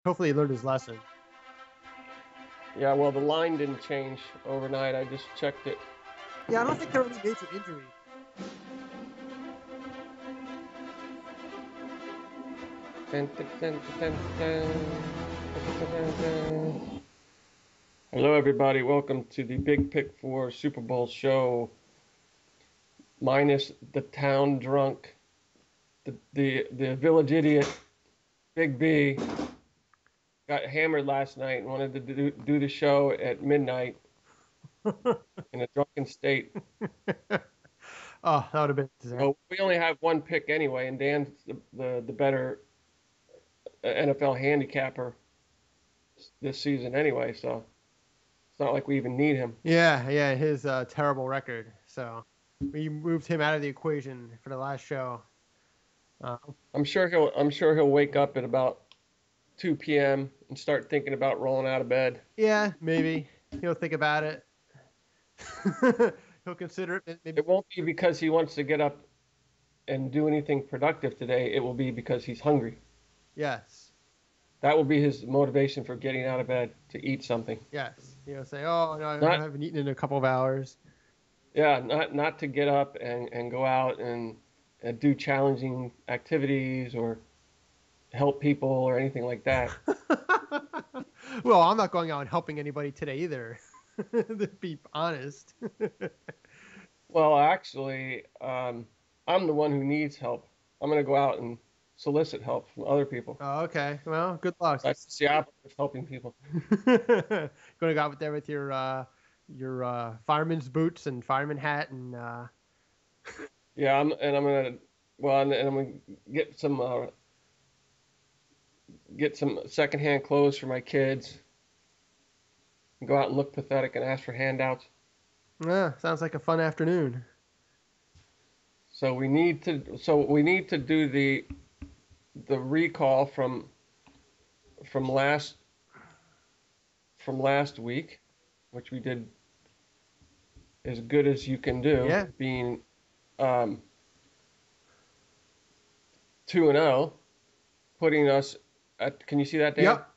Hopefully he learned his lesson. Yeah, well, the line didn't change overnight. I just checked it. Yeah, I don't think there are any major injuries. Dun, dun, dun, dun, dun, dun, dun, dun. Hello, everybody. Welcome to the Big Pick 4 Super Bowl show. Minus the town drunk, the village idiot, Big B, got hammered last night and wanted to do the show at midnight in a drunken state. Oh, that would have been a disaster. So we only have one pick anyway, and Dan's the better NFL handicapper this season anyway. So it's not like we even need him. Yeah, his terrible record. So we moved him out of the equation for the last show. I'm sure he'll wake up at about 2 p.m. and start thinking about rolling out of bed. Yeah, maybe he'll think about it. He'll consider it. Maybe. It won't be because he wants to get up and do anything productive today. It will be because he's hungry. Yes. That will be his motivation for getting out of bed, to eat something. Yes. Say, oh no, I haven't eaten in a couple of hours. Yeah, not to get up and go out and do challenging activities or help people or anything like that. Well, I'm not going out and helping anybody today either. To be honest. Well, actually, I'm the one who needs help. I'm going to go out and solicit help from other people. Oh, okay. Well, good luck. That's the opposite of helping people. Going to go out there with your fireman's boots and fireman hat and. Yeah, I'm gonna get some secondhand clothes for my kids. And go out and look pathetic and ask for handouts. Yeah, sounds like a fun afternoon. So we need to do the recall from last week, which we did as good as you can do, yeah. Being 2-0, putting us at. Can you see that, Dan? Yep.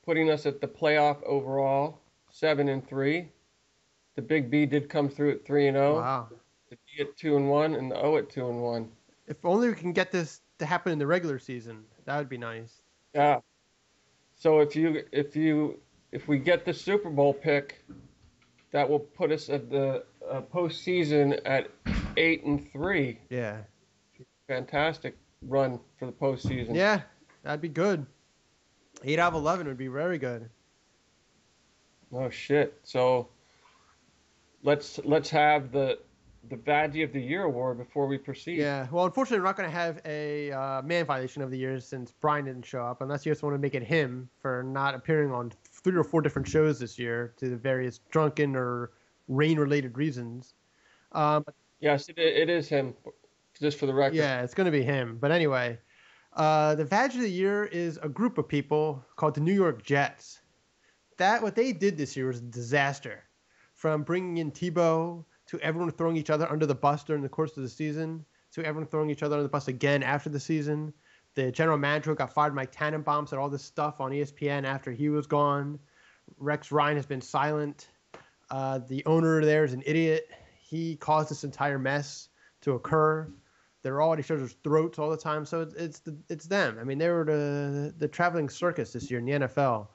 Putting us at the playoff overall, 7-3. The Big B did come through at 3-0. Wow. The D at 2-1 and the O at 2-1. If only we can get this to happen in the regular season, that would be nice. Yeah. So if we get the Super Bowl pick, that will put us at the postseason at 8-3. Yeah. Fantastic run for the postseason. Yeah, that'd be good. 8 out of 11 would be very good. Oh shit! So let's have the Badgie of the Year award before we proceed. Yeah. Well, unfortunately, we're not going to have a man violation of the year since Brian didn't show up, unless you just want to make it him for not appearing on 3 or 4 different shows this year to the various drunken or rain-related reasons. Yes, it is him. Just for the record. Yeah, it's going to be him. But anyway, the Badge of the Year is a group of people called the New York Jets. What they did this year was a disaster. From bringing in Tebow to everyone throwing each other under the bus during the course of the season, to everyone throwing each other under the bus again after the season. The general manager got fired. Mike Tannenbaum said all this stuff on ESPN after he was gone. Rex Ryan has been silent. The owner there is an idiot. He caused this entire mess to occur. They're all at each other's throats all the time. So it's them. I mean, they were the traveling circus this year in the NFL.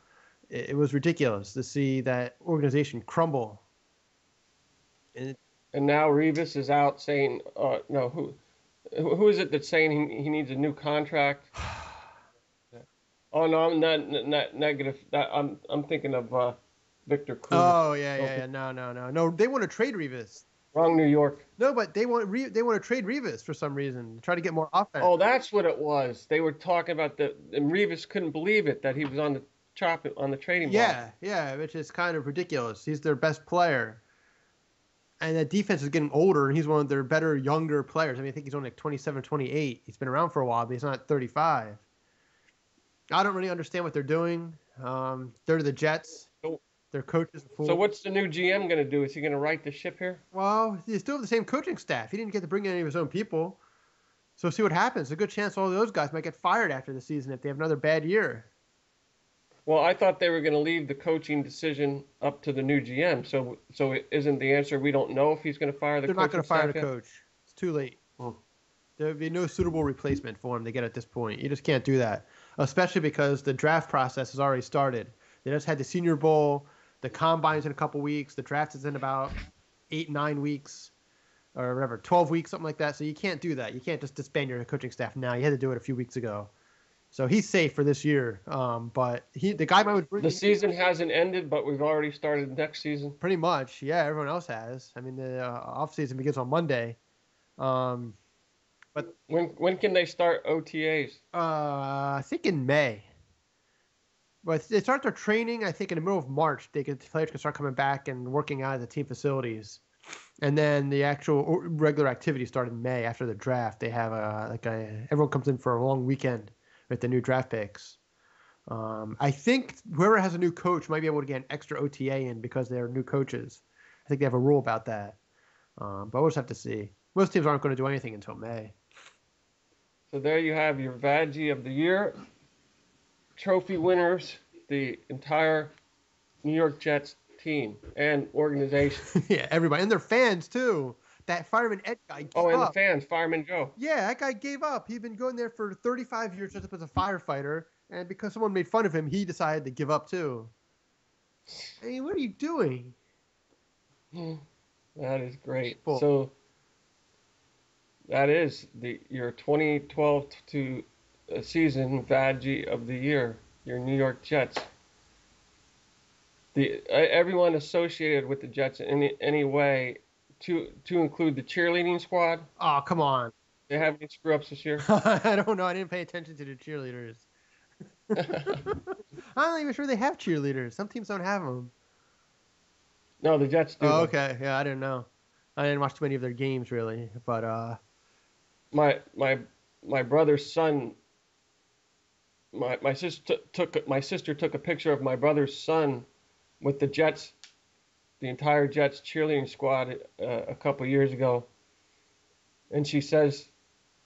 It was ridiculous to see that organization crumble. And now Revis is out saying, no, who is it that's saying he needs a new contract? Oh no, I'm not negative. I'm thinking of Victor Cruz. Oh yeah. No. They want to trade Revis. Wrong, New York. No, but they want to trade Revis for some reason. Try to get more offense. Oh, that's what it was. They were talking about and Revis couldn't believe it that he was on the trading block. Yeah, which is kind of ridiculous. He's their best player. And that defense is getting older, and he's one of their better, younger players. I mean, I think he's only like 27, 28. He's been around for a while, but he's not 35. I don't really understand what they're doing. They're the Jets. Their coach is a fool. So what's the new GM going to do? Is he going to right the ship here? Well, he still have the same coaching staff. He didn't get to bring in any of his own people. So see what happens. A good chance all those guys might get fired after the season if they have another bad year. Well, I thought they were going to leave the coaching decision up to the new GM. So isn't the answer we don't know if he's going to fire the They're not coaching going to fire staff the yet? coach. It's too late. Oh. There would be no suitable replacement for him to get at this point. You just can't do that, especially because the draft process has already started. They just had the Senior Bowl, the Combine's in a couple weeks, the draft is in about 8-9 weeks, or whatever, 12 weeks, something like that. So you can't do that. You can't just disband your coaching staff now. You had to do it a few weeks ago. So he's safe for this year. But the guy would bring The season hasn't ended, but we've already started next season. pretty much. Yeah, everyone else has. I mean, the offseason begins on Monday. But When can they start OTAs? I think in May. But they start their training, I think, in the middle of March. The players can start coming back and working out at the team facilities. And then the actual regular activities start in May after the draft. They have everyone comes in for a long weekend with the new draft picks. I think whoever has a new coach might be able to get an extra OTA in because they're new coaches. I think they have a rule about that. But we'll just have to see. Most teams aren't going to do anything until May. So there you have your Vaggie of the Year. Trophy winners, the entire New York Jets team and organization. Yeah, everybody. And their fans, too. That Fireman Ed guy gave Oh, and up. the fans, Fireman Joe. Yeah, that guy gave up. He'd been going there for 35 years just as a firefighter, and because someone made fun of him, he decided to give up too. I mean, what are you doing? That is great. Well, So that is your 2012 to season Vaggie of the Year, your New York Jets. Everyone associated with the Jets in any way, to include the cheerleading squad. oh, come on. They have any screw ups this year? I don't know. I didn't pay attention to the cheerleaders. I'm not even sure they have cheerleaders. Some teams don't have them. No, the Jets do. Oh, okay. Yeah, I didn't know. I didn't watch too many of their games really, but My brother's son. My sister took a picture of my brother's son with the Jets, the entire Jets cheerleading squad a couple years ago, and she says,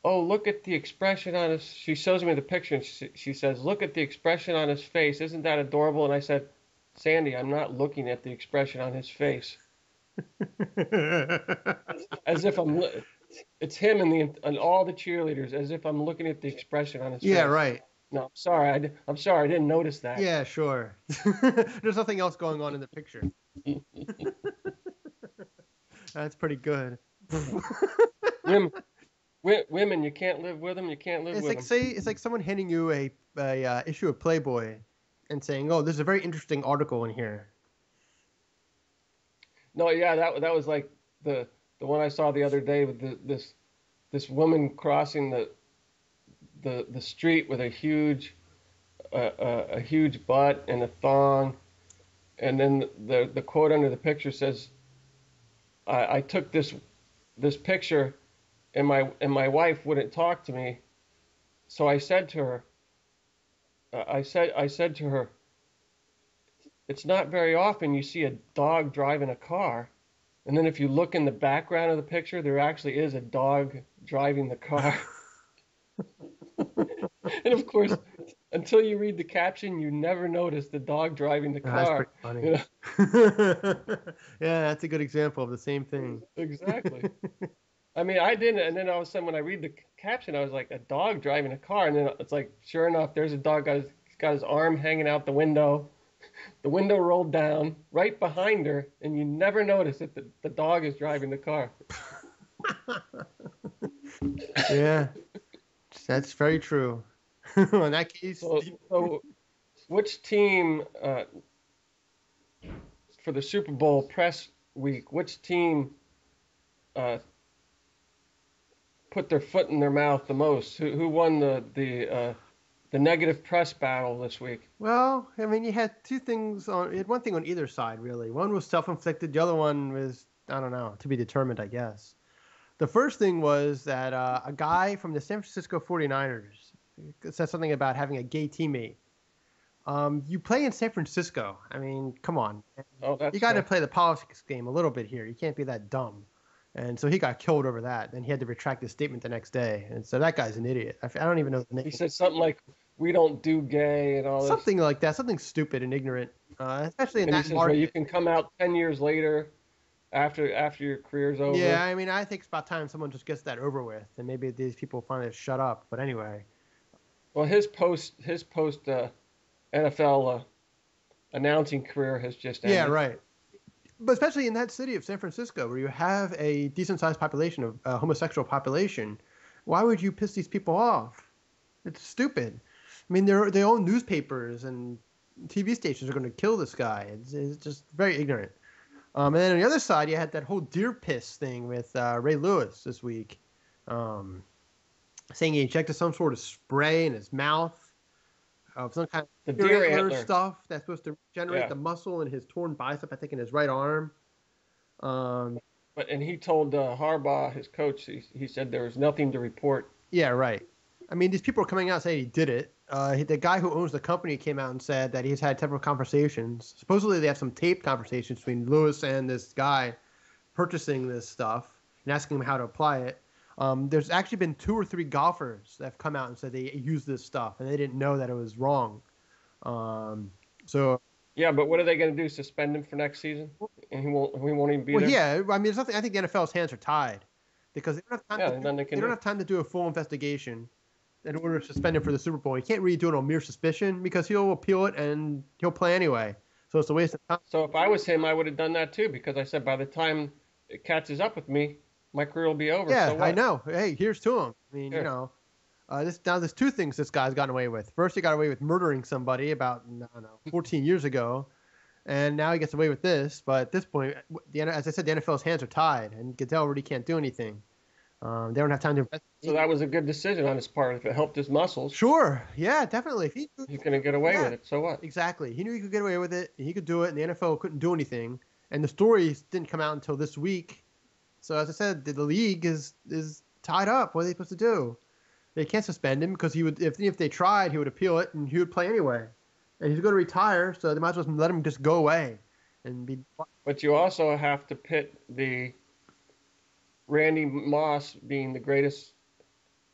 "Oh, look at the expression on his." She shows me the picture, and she says, "Look at the expression on his face. Isn't that adorable?" And I said, "Sandy, I'm not looking at the expression on his face." As if it's him and all the cheerleaders, as if I'm looking at the expression on his face. Yeah, right. No, I'm sorry. I'm sorry. I didn't notice that. Yeah, sure. There's nothing else going on in the picture. That's pretty good. Women, you can't live with them. You can't live with them. It's like someone handing you a issue of Playboy and saying, "Oh, there's a very interesting article in here." No, yeah, that was like the one I saw the other day with this woman crossing the street with a huge butt and a thong, and then the quote under the picture says, I took this picture and my wife wouldn't talk to me, so I said to her, it's not very often you see a dog driving a car. And then if you look in the background of the picture, there actually is a dog driving the car. And of course, until you read the caption, you never notice the dog driving the car. That's pretty funny. You know? Yeah, that's a good example of the same thing. Exactly. I mean, I didn't, and then all of a sudden when I read the caption, I was like, a dog driving a car, and then it's like, sure enough, there's a dog, got his arm hanging out the window. The window rolled down right behind her, and you never notice that the dog is driving the car. Yeah, that's very true. In that case, So which team for the Super Bowl press week? Which team put their foot in their mouth the most? Who won the negative press battle this week? well, I mean, you had two things you had one thing on either side, really. One was self-inflicted. The other one was, I don't know, to be determined, I guess. The first thing was that a guy from the San Francisco 49ers said something about having a gay teammate. You play in San Francisco. I mean, come on. Oh, that's You got to play the politics game a little bit here. You can't be that dumb. And so he got killed over that. And he had to retract his statement the next day. And so that guy's an idiot. I don't even know the name. He said something like, we don't do gay and all this. Something like that, something stupid and ignorant, especially in And he that says, well, you market. can come out 10 years later after your career's over. Yeah, I mean, I think it's about time someone just gets that over with, and maybe these people finally shut up. But anyway, Well, his post NFL announcing career has just yeah, ended. right. But especially in that city of San Francisco, where you have a decent-sized population of homosexual population, why would you piss these people off? It's stupid. I mean, they own newspapers and TV stations are going to kill this guy. It's just very ignorant. And then on the other side, you had that whole deer piss thing with Ray Lewis this week, um, saying he injected some sort of spray in his mouth of some kind The of deer deer antler antler. stuff that's supposed to generate Yeah. the muscle in his torn bicep, I think, in his right arm. And he told Harbaugh, his coach, he said there was nothing to report. Yeah, right. I mean, these people are coming out saying he did it. The guy who owns the company came out and said that he's had several conversations. Supposedly, they have some taped conversations between Lewis and this guy purchasing this stuff and asking him how to apply it. There's actually been 2 or 3 golfers that have come out and said they used this stuff and they didn't know that it was wrong. So Yeah, but what are they going to do? Suspend him for next season? And he won't even be well, there? yeah. I mean, there's nothing. I think the NFL's hands are tied because they don't have time. Yeah, and then they can don't do have time to do a full investigation in order to suspend him for the Super Bowl. You can't really do it on mere suspicion because he'll appeal it and he'll play anyway. So it's a waste of time. So if I was him, I would have done that too, because I said by the time it catches up with me, my career will be over. Yeah, So what? I know. Hey, here's to him. I mean, Yeah. there's 2 things this guy's gotten away with. First, he got away with murdering somebody about, I don't know, 14 years ago. And now he gets away with this. But at this point, as I said, the NFL's hands are tied. And Goodell really can't do anything. They don't have time to invest. So that was a good decision on his part. If it helped his muscles, Sure. Yeah, definitely. If he's going to get away Yeah. with it. So what? Exactly. He knew he could get away with it. He could do it. And the NFL couldn't do anything. And the story didn't come out until this week. So as I said, the league is tied up. What are they supposed to do? They can't suspend him because he would, if they tried, he would appeal it and he would play anyway. And he's going to retire, so they might as well let him just go away and be. But you also have to pit the Randy Moss being the greatest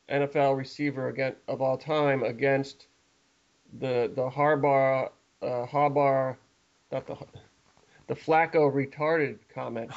NFL receiver of all time against the Harbaugh, not the Flacco retarded comment.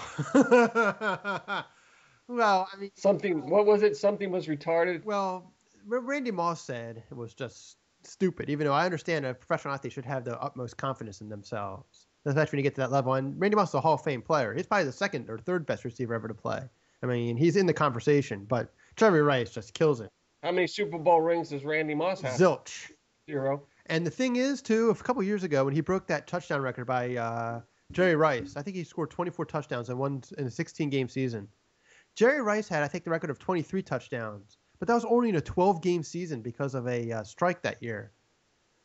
Well, I mean, Something. What was it? Something was retarded. well, what Randy Moss said was just stupid. Even though I understand a professional athlete should have the utmost confidence in themselves, especially when you get to that level. And Randy Moss is a Hall of Fame player. He's probably the 2nd or 3rd best receiver ever to play. I mean, he's in the conversation, but Jerry Rice just kills it. How many Super Bowl rings does Randy Moss have? Zilch. 0. And the thing is, too, a couple years ago when he broke that touchdown record by Jerry Rice, I think he scored 24 touchdowns in a 16-game season. Jerry Rice had, I think, the record of 23 touchdowns, but that was only in a 12-game season because of a strike that year.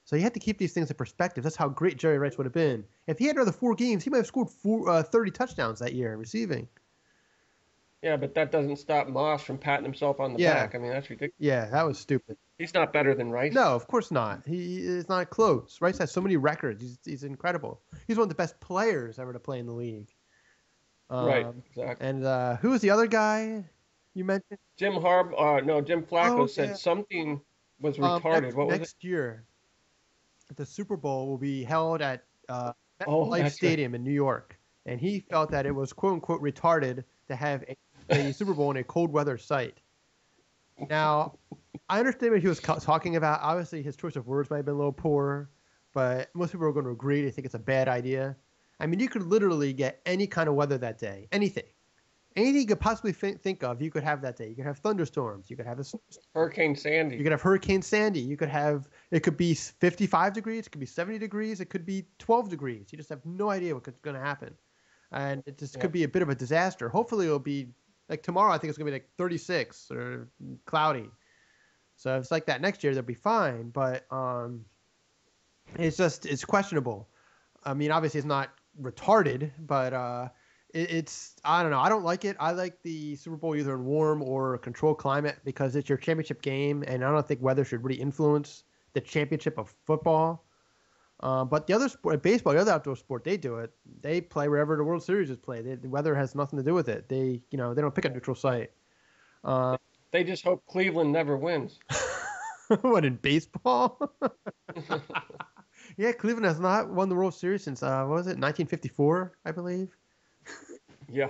So you have to keep these things in perspective. That's how great Jerry Rice would have been. If he had another 4 games, he might have scored 30 touchdowns that year receiving. Yeah, but that doesn't stop Moss from patting himself on the Yeah. back. I mean, that's ridiculous. Yeah, that was stupid. He's not better than Rice. No, of course not. He is not close. Rice has so many records. He's incredible. He's one of the best players ever to play in the league. Right, exactly. And who was the other guy you mentioned? Jim Flacco Oh, said yeah. something was retarded. What was it? Next year, the Super Bowl will be held at Oh, MetLife that's Stadium in New York, and he felt that it was "quote unquote" retarded to have a Super Bowl in a cold weather site. Now, I understand what he was talking about. Obviously, his choice of words might have been a little poor, but most people are going to agree. They think it's a bad idea. I mean, you could literally get any kind of weather that day. Anything you could possibly think of, you could have that day. You could have thunderstorms. You could have Hurricane Sandy. You could have Hurricane Sandy. It could be 55 degrees. It could be 70 degrees. It could be 12 degrees. You just have no idea what's going to happen. And it just could be a bit of a disaster. Hopefully it'll be like tomorrow. I think it's going to be like 36 or cloudy. So if it's like that next year, they'll be fine. But it's questionable. I mean, obviously it's not retarded, but I don't know. I don't like it. I like the Super Bowl either in warm or a controlled climate because it's your championship game, and I don't think weather should really influence the championship of football. But the other sport, baseball, the other outdoor sport, they do it. They play wherever the World Series is played. The weather has nothing to do with it. They don't pick a neutral site. They just hope Cleveland never wins. What, in baseball? Yeah, Cleveland has not won the World Series since what was it, 1954, I believe. Yeah.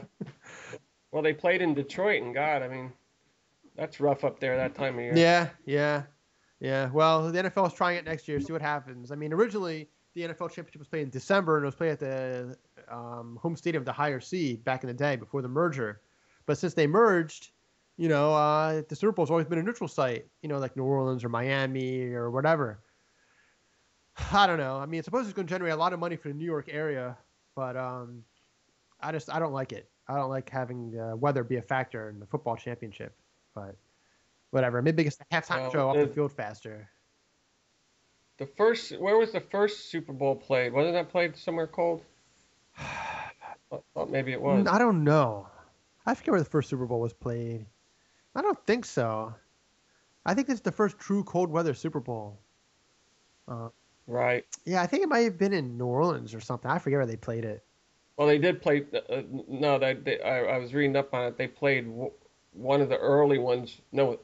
Well, they played in Detroit, and God, I mean, that's rough up there that time of year. Yeah, yeah, yeah. Well, the NFL is trying it next year. See what happens. I mean, originally the NFL championship was played in December, and it was played at the home stadium of the higher seed back in the day before the merger. But since they merged, the Super Bowl's always been a neutral site. Like New Orleans or Miami or whatever. I don't know. I mean, it's supposed it's going to generate a lot of money for the New York area, but I don't like it. I don't like having the weather be a factor in the football championship. But whatever. Maybe it's the halftime show off the field faster. Where was the first Super Bowl played? Wasn't that played somewhere cold? I thought maybe it was. I don't know. I forget where the first Super Bowl was played. I don't think so. I think it's the first true cold weather Super Bowl. Right. Yeah, I think it might have been in New Orleans or something. I forget where they played it. Well, they did play. No, I was reading up on it. They played one of the early ones. No,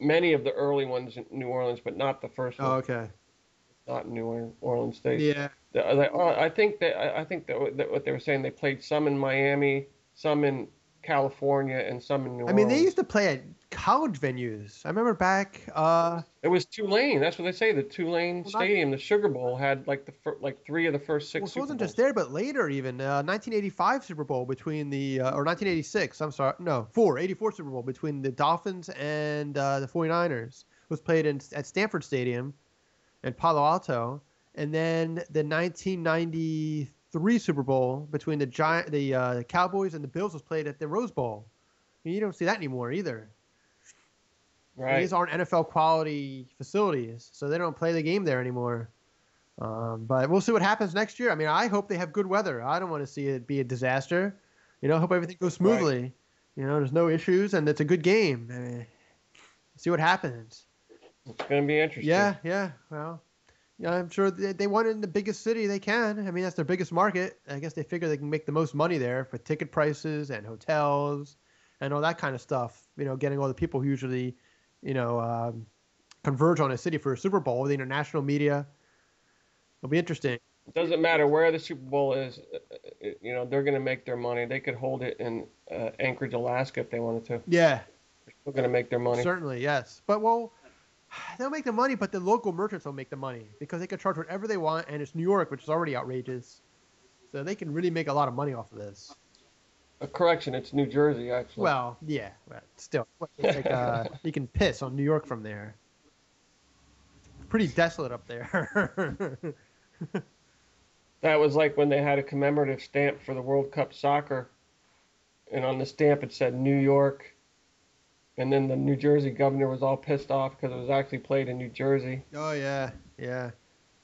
many of the early ones in New Orleans, but not the first one. Oh, okay. Not in New Orleans State. Yeah. I think that what they were saying, they played some in Miami, some in California, and some in New Orleans. I mean, they used to play at college venues. I remember back. It was Tulane. That's what they say. The Tulane Stadium, the Sugar Bowl, had like three of the first six. Well, it wasn't Super Bowls. just there, but later even 1985 Super Bowl between or 1986. I'm sorry, no, 84 Super Bowl between the Dolphins and the 49ers was played at Stanford Stadium in Palo Alto, and then the 1993 Super Bowl between the Cowboys and the Bills was played at the Rose Bowl. I mean, you don't see that anymore either. Right. And these aren't NFL quality facilities, so they don't play the game there anymore. But we'll see what happens next year. I mean, I hope they have good weather. I don't want to see it be a disaster. I hope everything goes smoothly. Right. There's no issues, and it's a good game. I mean, see what happens. It's going to be interesting. Yeah. Well, I'm sure they want it in the biggest city they can. I mean, that's their biggest market. I guess they figure they can make the most money there for ticket prices and hotels and all that kind of stuff. Getting all the people who usually converge on a city for a Super Bowl. The international media. It'll be interesting. It doesn't matter where the Super Bowl is. They're going to make their money. They could hold it in Anchorage, Alaska, if they wanted to. Yeah. They're still going to make their money. Certainly, yes. But, they'll make the money, but the local merchants will make the money because they can charge whatever they want, and it's New York, which is already outrageous. So they can really make a lot of money off of this. A correction, it's New Jersey, actually. Well, yeah, but still. It's like, you can piss on New York from there. It's pretty desolate up there. That was like when they had a commemorative stamp for the World Cup soccer, and on the stamp it said New York, and then the New Jersey governor was all pissed off because it was actually played in New Jersey. Oh, yeah. Yeah,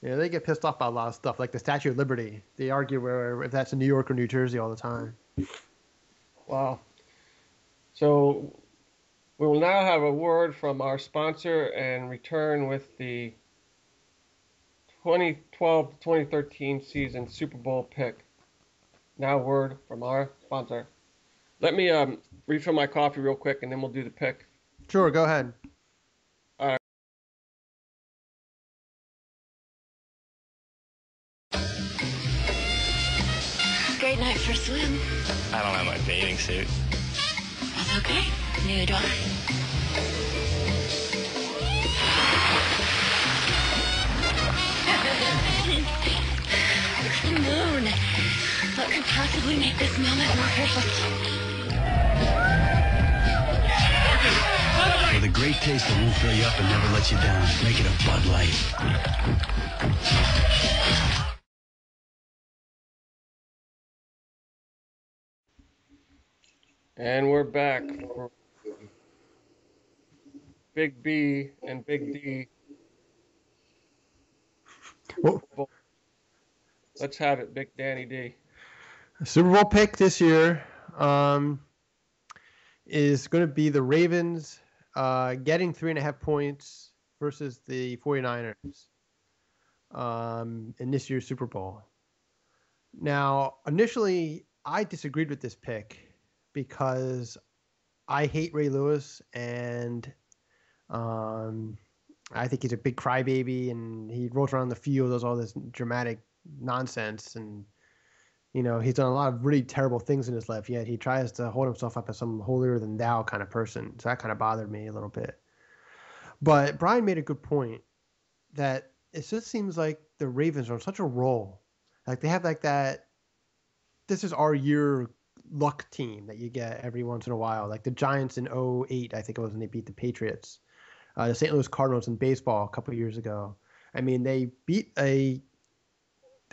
they get pissed off by a lot of stuff, like the Statue of Liberty. They argue if that's in New York or New Jersey all the time. Wow. So we will now have a word from our sponsor and return with the 2012-2013 season Super Bowl pick. Now a word from our sponsor. Let me refill my coffee real quick, and then we'll do the pick. Sure, go ahead. All right. Great night for a swim. I don't have my bathing suit. That's okay. Neither do I. It's the moon. What could possibly make this moment more perfect? With a great taste that won't fill you up and never let you down. Make it a Bud Light. And we're back for Big B and Big D. Well, let's have it, Big Danny D. Super Bowl pick this year is going to be the Ravens getting 3.5 points versus the 49ers in this year's Super Bowl. Now, initially, I disagreed with this pick because I hate Ray Lewis, and I think he's a big crybaby, and he rolls around the field, does all this dramatic nonsense, and he's done a lot of really terrible things in his life. Yet he tries to hold himself up as some holier than thou kind of person. So that kind of bothered me a little bit. But Brian made a good point that it just seems like the Ravens are on such a roll. Like they have like that. This is our year luck team that you get every once in a while. Like the Giants in '08, I think it was when they beat the Patriots. The St. Louis Cardinals in baseball a couple of years ago. I mean, they beat a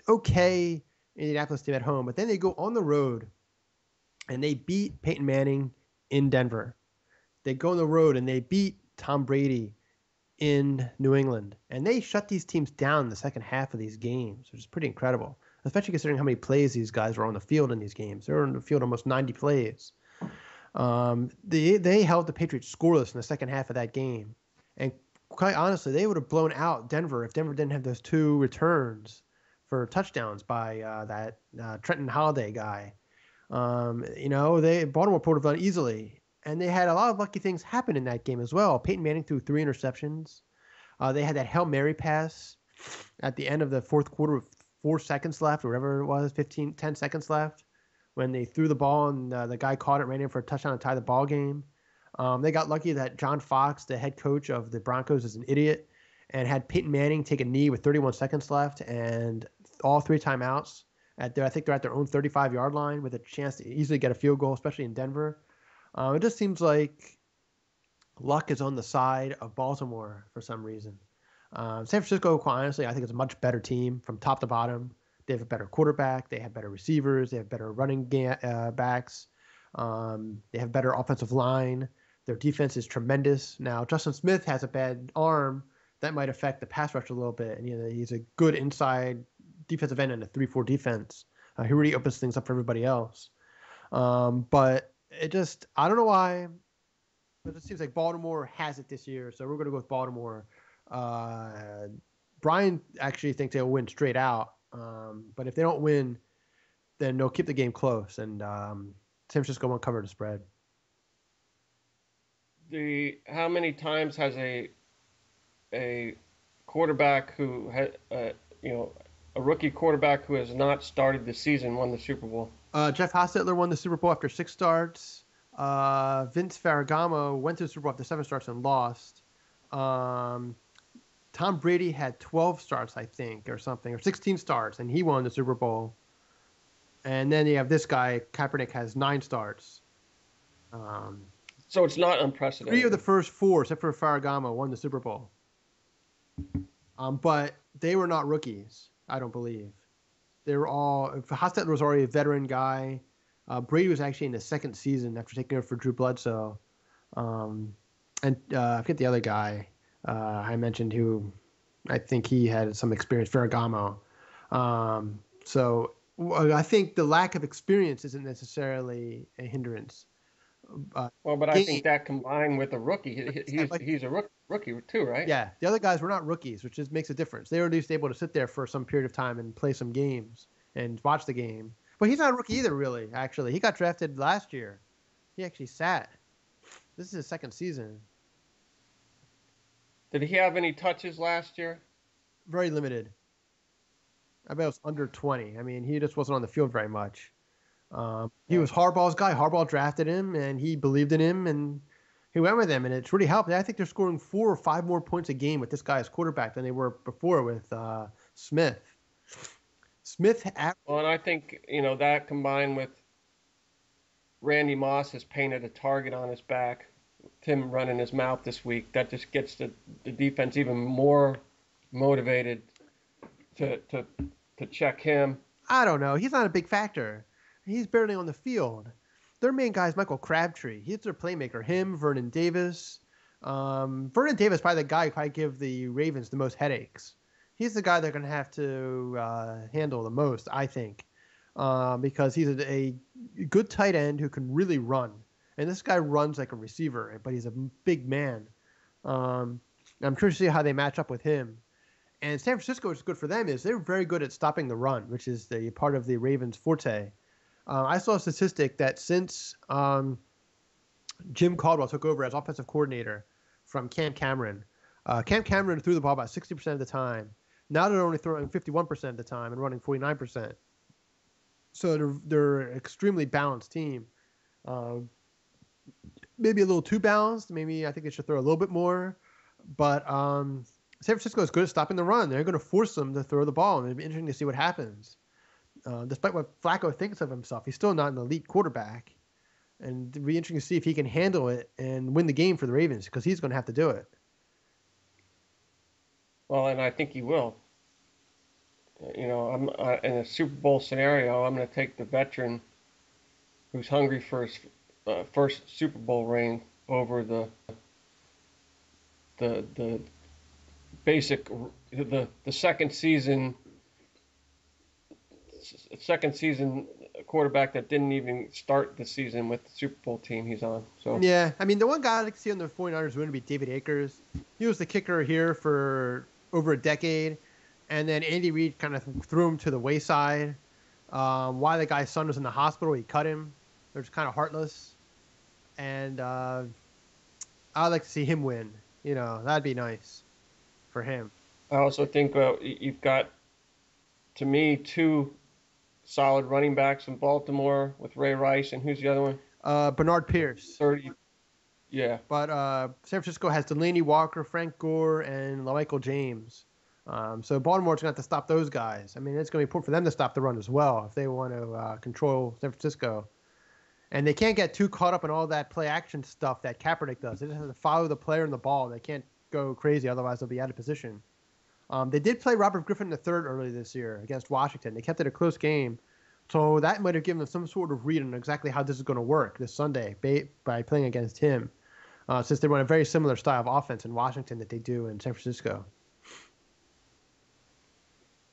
okay Indianapolis team at home, but then they go on the road and they beat Peyton Manning in Denver. They go on the road and they beat Tom Brady in New England, and they shut these teams down in the second half of these games, which is pretty incredible, especially considering how many plays these guys were on the field in these games. They were on the field almost 90 plays. They held the Patriots scoreless in the second half of that game, and quite honestly, they would have blown out Denver if Denver didn't have those two returns for touchdowns by that Trenton Holiday guy. Baltimore pulled it done easily. And they had a lot of lucky things happen in that game as well. Peyton Manning threw 3 interceptions. They had that Hail Mary pass at the end of the fourth quarter with 4 seconds left, or whatever it was, 10 seconds left, when they threw the ball and the guy caught it, ran in for a touchdown to tie the ball game. They got lucky that John Fox, the head coach of the Broncos, is an idiot and had Peyton Manning take a knee with 31 seconds left and all 3 timeouts. I think they're at their own 35-yard line with a chance to easily get a field goal, especially in Denver. It just seems like luck is on the side of Baltimore for some reason. San Francisco, quite honestly, I think it's a much better team from top to bottom. They have a better quarterback. They have better receivers. They have better running backs. They have better offensive line. Their defense is tremendous. Now, Justin Smith has a bad arm. That might affect the pass rush a little bit. And he's a good inside defensive end in a 3-4 defense. He really opens things up for everybody else. But it just, I don't know why, but it seems like Baltimore has it this year, so we're going to go with Baltimore. Brian actually thinks they'll win straight out, but if they don't win, then they'll keep the game close, and San Francisco won't cover the spread. How many times has a quarterback who had a rookie quarterback who has not started the season won the Super Bowl? Jeff Hostetler won the Super Bowl after 6 starts. Vince Ferragamo went to the Super Bowl after 7 starts and lost. Tom Brady had 12 starts, I think, or something, or 16 starts, and he won the Super Bowl. And then you have this guy, Kaepernick, has 9 starts. So it's not unprecedented. 3 of the first 4, except for Ferragamo, won the Super Bowl. But they were not rookies, I don't believe. They were all. Hostetler was already a veteran guy. Brady was actually in the 2nd season after taking over for Drew Bledsoe. And I forget the other guy I mentioned who I think he had some experience, Ferragamo. So I think the lack of experience isn't necessarily a hindrance. I think that combined with a rookie, he's a rookie too, right? Yeah, the other guys were not rookies, which just makes a difference. They were at least able to sit there for some period of time and play some games and watch the game. But he's not a rookie either, really, actually. He got drafted last year. He actually sat. This is his 2nd season. Did he have any touches last year? Very limited. I bet it was under 20. I mean, he just wasn't on the field very much. He was Harbaugh's guy. Harbaugh drafted him, and he believed in him, and he went with him, and it's really helped. I think they're scoring 4 or 5 more points a game with this guy as quarterback than they were before with Smith. Well, and I think that combined with Randy Moss has painted a target on his back, Tim running his mouth this week. That just gets the defense even more motivated to check him. I don't know. He's not a big factor. He's barely on the field. Their main guy is Michael Crabtree. He's their playmaker. Him, Vernon Davis. Vernon Davis, probably the guy who probably give the Ravens the most headaches. He's the guy they're going to have to handle the most, I think, because he's a good tight end who can really run. And this guy runs like a receiver, but he's a big man. I'm curious to see how they match up with him. And San Francisco, which is good for them, is they're very good at stopping the run, which is the part of the Ravens' forte. I saw a statistic that since Jim Caldwell took over as offensive coordinator from Cam Cameron. Cam Cameron threw the ball about 60% of the time. Now they're only throwing 51% of the time and running 49%. So they're an extremely balanced team. Maybe a little too balanced. Maybe I think they should throw a little bit more. But San Francisco is good at stopping the run. They're going to force them to throw the ball, and it'll be interesting to see what happens. Despite what Flacco thinks of himself, he's still not an elite quarterback. And it'll be interesting to see if he can handle it and win the game for the Ravens, because he's going to have to do it. Well, and I think he will. You know, I'm in a Super Bowl scenario, I'm going to take the veteran who's hungry for his first Super Bowl ring over the basic the second season quarterback that didn't even start the season with the Super Bowl team he's on. So yeah, I mean, the one guy I like to see on the 49ers win would be David Akers. He was the kicker here for over a decade, and then Andy Reid kind of threw him to the wayside. While the guy's son was in the hospital, he cut him. They're just kind of heartless, and I'd like to see him win. You know, that'd be nice for him. I also think you've got, to me, two solid running backs in Baltimore with Ray Rice, and who's the other one? Bernard Pierce. 30. Yeah. But San Francisco has Delaney Walker, Frank Gore, and LaMichael James. So Baltimore's going to have to stop those guys. I mean, it's going to be important for them to stop the run as well if they want to control San Francisco. And they can't get too caught up in all that play action stuff that Kaepernick does. They just have to follow the player and the ball. They can't go crazy, otherwise they'll be out of position. They did play Robert Griffin III early this year against Washington. They kept it a close game. So that might have given them some sort of read on exactly how this is going to work this Sunday by playing against him, since they run a very similar style of offense in Washington that they do in San Francisco.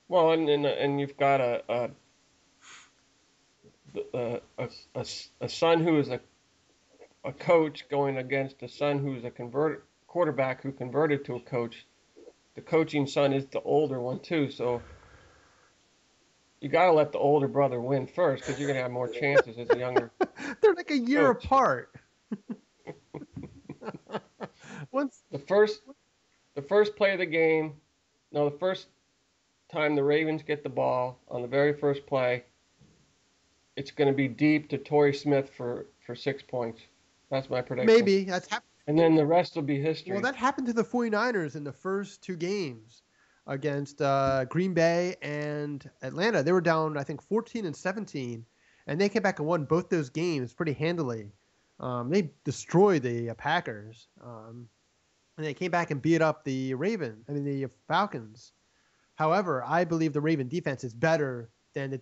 Well, and you've got a son who is a coach going against a son who's a quarterback who converted to a coach. The coaching son is the older one too, so you got to let the older brother win first, because you're going to have more chances as a younger. They're like a year coach. apart. The first play of the game, no, the first time the Ravens get the ball on the very first play, it's going to be deep to Torrey Smith for 6 points. That's my prediction. Maybe. That's happened. And then the rest will be history. Well, that happened to the 49ers in the first two games against Green Bay and Atlanta. They were down, I think, 14 and 17, and they came back and won both those games pretty handily. They destroyed the Packers, and they came back and beat up the Falcons. However, I believe the Raven defense is better than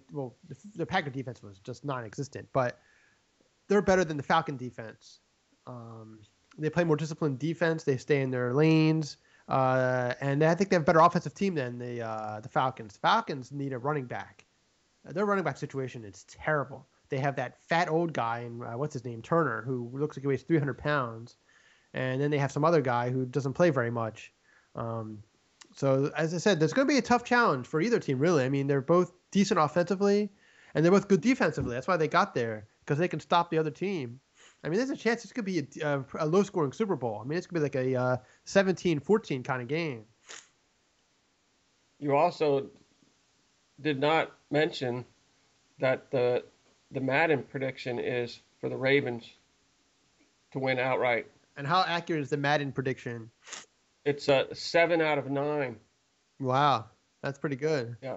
the Packer defense was just non-existent, but they're better than the Falcon defense. They play more disciplined defense. They stay in their lanes, and I think they have a better offensive team than the Falcons. Falcons need a running back. Their running back situation is terrible. They have that fat old guy, and what's his name, Turner, who looks like he weighs 300 pounds, and then they have some other guy who doesn't play very much. So as I said, there's going to be a tough challenge for either team, really. I mean, they're both decent offensively, and they're both good defensively. That's why they got there, because they can stop the other team. I mean, there's a chance this could be a low-scoring Super Bowl. I mean, it's going to be like a 17-14 kind of game. You also did not mention that the Madden prediction is for the Ravens to win outright. And how accurate is the Madden prediction? It's a 7 out of 9. Wow, that's pretty good. Yeah.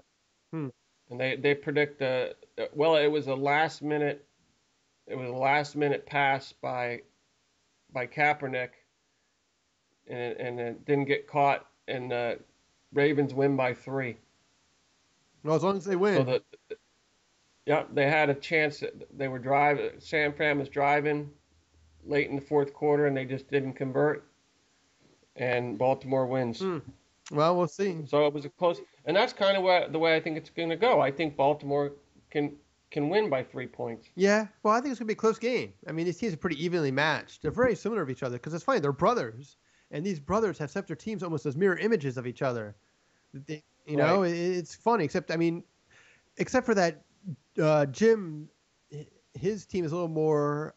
And they predict it was a last minute pass by Kaepernick, and it didn't get caught, and the Ravens win by 3. Well, as long as they win. So they had a chance. They were driving. San Fran was driving late in the fourth quarter, and they just didn't convert. And Baltimore wins. Well, we'll see. So it was a close, and that's kind of the way I think it's going to go. I think Baltimore can win by 3 points. Yeah, well, I think it's going to be a close game. I mean, these teams are pretty evenly matched. They're very similar of each other, because it's funny, they're brothers, and these brothers have set their teams almost as mirror images of each other. Know, it's funny, except for that Jim, his team is a little more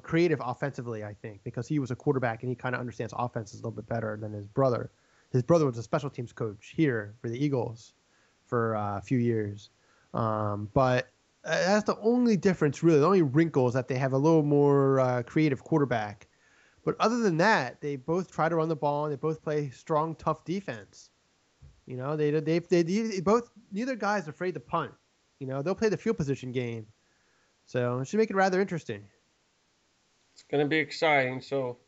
creative offensively, I think, because he was a quarterback and he kind of understands offenses a little bit better than his brother. His brother was a special teams coach here for the Eagles for a few years. But that's the only difference, really. The only wrinkle is that they have a little more creative quarterback. But other than that, they both try to run the ball and they both play strong, tough defense. You know, they both, neither guy's afraid to punt. You know, they'll play the field position game. So it should make it rather interesting. It's going to be exciting. So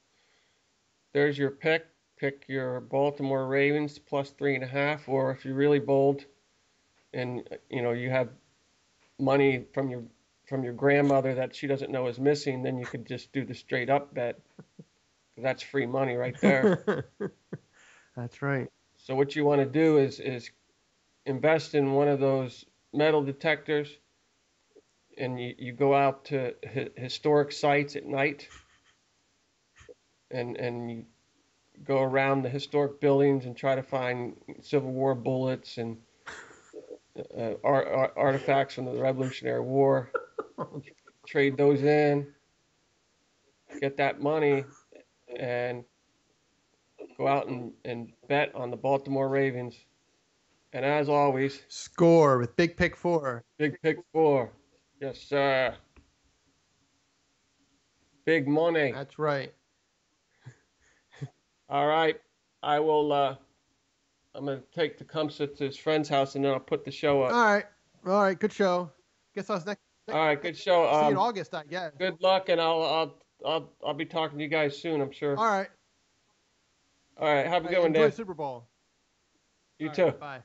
there's your pick. Pick your Baltimore Ravens plus 3.5, or if you're really bold and you have money from your grandmother that she doesn't know is missing, then you could just do the straight up bet. That's free money right there. That's right. So what you want to do is invest in one of those metal detectors, and you go out to historic sites at night, and you go around the historic buildings and try to find Civil War bullets and artifacts from the Revolutionary War. Trade those in, get that money, and go out and bet on the Baltimore Ravens. And as always, score with Big Pick 4. Big Pick 4. Yes, sir. Big money. That's right. All right. I will, I'm going to take Tecumseh to his friend's house, and then I'll put the show up. All right. Good show. Guess I was next. All right. Good show. See you in August, I guess. Good luck, and I'll be talking to you guys soon, I'm sure. All right. All right. Have a good one, Enjoy Dan. Super Bowl. You too. Bye.